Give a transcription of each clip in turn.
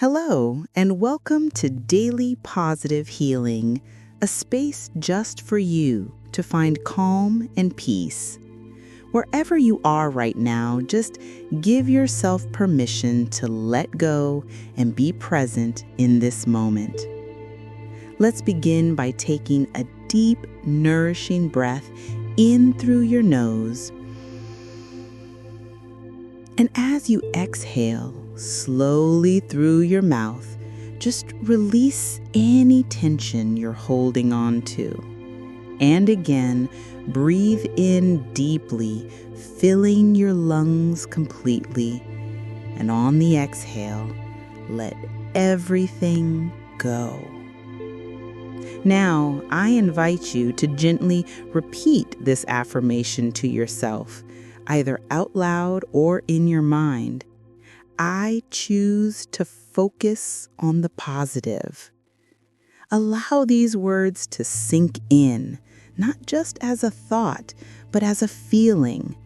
Hello, and welcome to Daily Positive Healing, a space just for you to find calm and peace. Wherever you are right now, just give yourself permission to let go and be present in this moment. Let's begin by taking a deep, nourishing breath in through your nose. And as you exhale slowly through your mouth, just release any tension you're holding on to. And again, breathe in deeply, filling your lungs completely. And on the exhale, let everything go. Now, I invite you to gently repeat this affirmation to yourself, either out loud or in your mind. I choose to focus on the positive. Allow these words to sink in, not just as a thought, but as a feeling.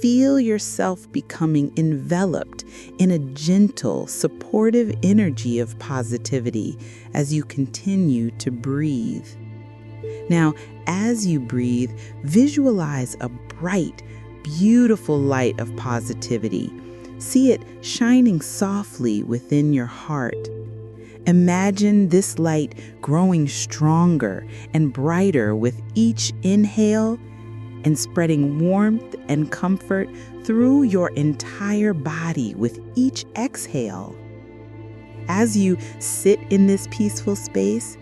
Feel yourself becoming enveloped in a gentle, supportive energy of positivity as you continue to breathe. Now, as you breathe, visualize a bright, beautiful light of positivity. See it shining softly within your heart. Imagine this light growing stronger and brighter with each inhale and spreading warmth and comfort through your entire body with each exhale. As you sit in this peaceful space,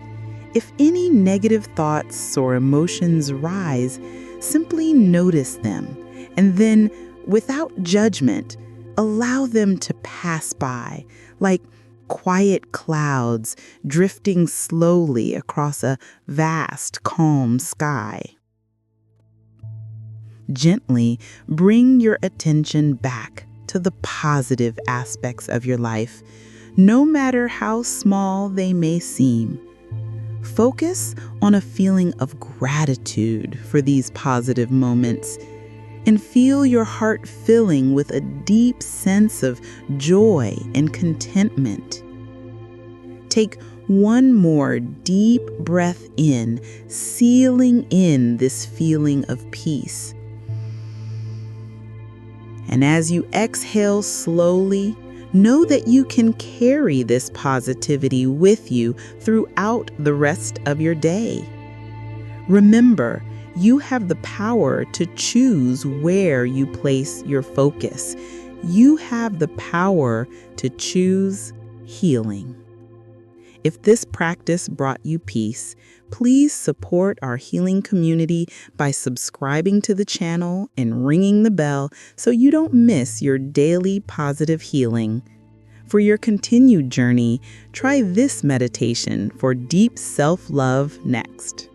if any negative thoughts or emotions rise, simply notice them and then, without judgment, allow them to pass by like quiet clouds drifting slowly across a vast, calm sky. Gently bring your attention back to the positive aspects of your life, no matter how small they may seem. Focus on a feeling of gratitude for these positive moments and feel your heart filling with a deep sense of joy and contentment. Take one more deep breath in, sealing in this feeling of peace. And as you exhale slowly, know that you can carry this positivity with you throughout the rest of your day. Remember, you have the power to choose where you place your focus. You have the power to choose healing. If this practice brought you peace, please support our healing community by subscribing to the channel and ringing the bell so you don't miss your daily positive healing. For your continued journey, try this meditation for deep self-love next.